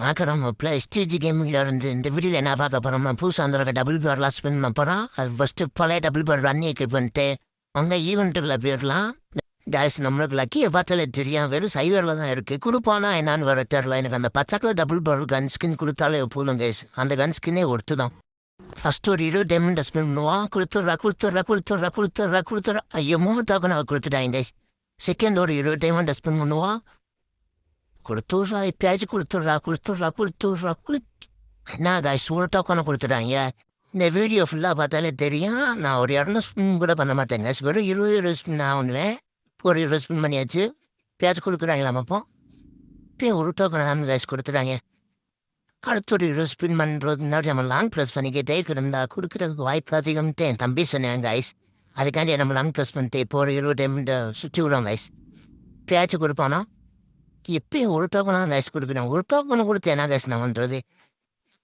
வணக்கம் மாப்பிள்ள எஸ்டிஜி கேமிங்கில் இருந்து இந்த வீடியோவில் என்ன பார்க்க போகிறோம்னா புதுசாக வந்துருக்க டபுள் பேர்லாம் ஸ்பின் பண்ண போகிறோம். அது ஃபஸ்ட்டு பழைய டபுள் பேர் ரன் எக்யூப் பண்ணிட்டு அங்கே ஈவெண்ட்டுகளை போயிடலாம். கேஸ் நம்மளுக்கு லக்கியை பார்த்தாலே தெரியும், வெறும் சைவரில் தான் இருக்குது. கொடுப்பானா என்னான்னு வர தெரில. எனக்கு அந்த பச்சைக்கில் டபுள் பேர் கன் ஸ்கின் கொடுத்தாலே போதும் கேஸ். அந்த கன் ஸ்கின்னே ஒருத்து தான். ஃபஸ்ட்டு ஒரு 20 டைமண்ட் ஸ்பின் பண்ணுவான். கொடுத்துட்றா ஐயோ மூட்டாக்க நான் கொடுத்துட்டேன் கேஸ். செகண்ட் ஒரு 20 டைமண்ட் ஸ்பின் பண்ணுவான். கொடுத்துட்றா எப்பயாச்சும் கொடுத்துட்றா. என்ன காய்ஸ் ஒரு டோக்கனை கொடுத்துட்டாங்க. இந்த வீடியோ ஃபுல்லாக பார்த்தாலே தெரியும், நான் ஒரு 200 ஸ்பின் கூட பண்ண மாட்டேங்க. வெறும் 20 ஸ்பின் ஆகணுவேன். ஒரு 20 ஸ்பின் பண்ணியாச்சு. எப்பயாச்சும் கொடுக்குறாங்களா அப்போ இப்போயும் ஒரு டோக்கனை தான் காய்ஸ் கொடுத்துட்டாங்க. அடுத்த ஒரு 20 ஸ்பின் பண்ணுறது முன்னாடி நம்ம லாங் ப்ரெஸ் பண்ணிக்கிட்டே இருந்தா கொடுக்குறதுக்கு வாய்ப்பு அதிகம்ட்டு என் தம்பி சொன்னேன் காய்ஸ். அதுக்காண்டி நம்ம லாங் ப்ரெஸ் பண்ணிட்டு இப்போ ஒரு 20 டைம் சுற்றி விடுவோம் காய்ஸ். எப்பயாச்சும் கொடுப்பானா எப்பயும் ஒரு டோக்கனாக கைஸ் கொடுக்குறேன். ஒரு டோக்கனை கொடுத்து என்ன கைஸ் நான் பண்ணுறது?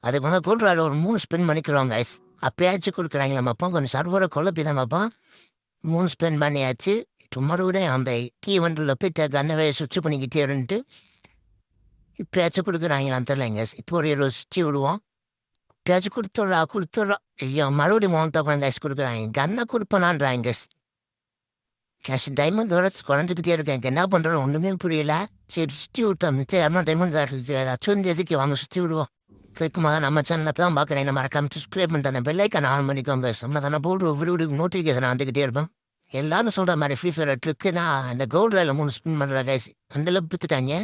அதுக்கு வந்து கூடுறாள் ஒரு 3 ஸ்பெண்ட் பண்ணிக்கிறோம் கைஸ். அப்பயாச்சும் கொடுக்குறாங்களா அப்பா கொஞ்சம் சர்வரை குழப்பி தான் அப்பா 3 ஸ்பெண்ட் பண்ணியாச்சு. மறுபடியும் அந்த கீ வண்டில் போய்ட்டு கண்ணவை சுவிட்ச் பண்ணிக்கிட்டே இருந்துட்டு இப்பயாச்சும் கொடுக்குறாங்களான்னு தெரியல கைஸ். இப்போ ஒரு 20 சுற்றி விடுவோம். இப்பயாச்சும் கொடுத்துட்றா. ஐயோ மறுபடியும் 3 டோக்கன் கைஸ் கொடுக்குறாங்க. கண்ணை கொடுப்பனான்றாங்க கைஸ். கேஷ் டைமண்ட் வர குறைஞ்சிக்கிட்டே இருக்கேன். எனக்கு என்ன பண்ணுறோம் ஒன்றுமே புரியல. சரி சுற்றி விட்டோம். மிச்சம் 200 டைமண்ட் தான் இருக்குது. ஏதாச்சும் எதுக்கு வாங்க சுற்றி விடுவோம். கேட்குமா நம்ம சேனலில் தான் பார்க்குறேன். என்ன மறக்காம சப்ஸ்கிரைப் பண்ணிட்டு அந்த பெல்லைக்கான ஆன் பண்ணிக்கோங்க. நம்ம தானே போடுற ஒவ்வொரு நோட்டிஃபிகேஷன் வந்துக்கிட்டே இருப்பேன். எல்லாரும் சொல்கிற மாதிரி ஃப்ரீ ஃபயர் ட்ரிக்கு நான் இந்த கோல்டு ரயிலில் 3 ஸ்பின் பண்ணுற கைஸ் அந்தளவுக்கு விற்றுட்டாங்க.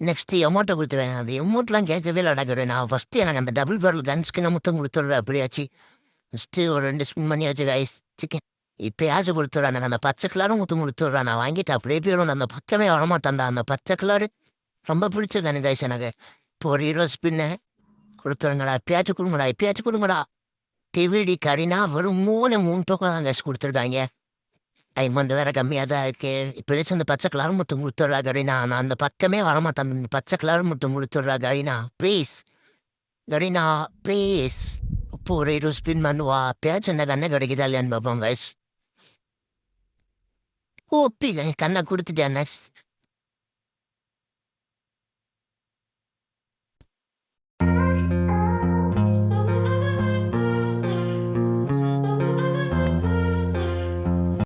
நெக்ஸ்ட்டு எமௌண்ட்டை கொடுத்துருவேன். அந்த எமௌண்ட்லாம் கேட்கவே இல்லை நடக்கிறேன். நான் ஃபஸ்ட்டு எனக்கு அந்த டபுள் பேரல் கன் ஸ்கின்னை மட்டும் கொடுத்துட்றேன். அப்படியாச்சு ஃபஸ்ட்டு ஒரு 2 ஸ்பின் பண்ணியாச்சு கைஸ். சிக்கன் இப்பயாச்சும் கொடுத்துட்றா. எனக்கு அந்த பச்சை கலரும் முத்து கொடுத்துட்றா. நான் வாங்கிட்டு அப்படியே போயிடும். அந்த பக்கமே வரமாட்டான்டா. அந்த பச்சை கலரு ரொம்ப பிடிச்ச கனு கைஸ் எனக்கு. இப்போ ஒரு 20 ஸ்பின்னு கொடுத்துருங்கடா. எப்பயாச்சும் கொடுங்கடா. டிவிடி கரீனா வெறும் 3 டோக்கன் தான் கைஸ் கொடுத்துருக்காங்க. டைமண்ட் வேறு கம்மியாக தான் இருக்குது. இப்படியாச்சும் அந்த பச்சை கலரும் முத்து கொடுத்துட்றா கரீனா. நான் அந்த பக்கமே வரமாட்டேன். பச்சை கலரும் முத்து கொடுத்துட்றா கரீனா ப்ளீஸ். இப்போ ஒரு 20 ஸ்பின் பண்ணுவா. எப்பயாச்சும் இந்த கண்ணை கிடைக்குதா இல்லையான்னு பார்ப்போம் கைஸ். ஓப்பி கண்ணை கொடுத்துட்டேன். நெக்ஸ்ட்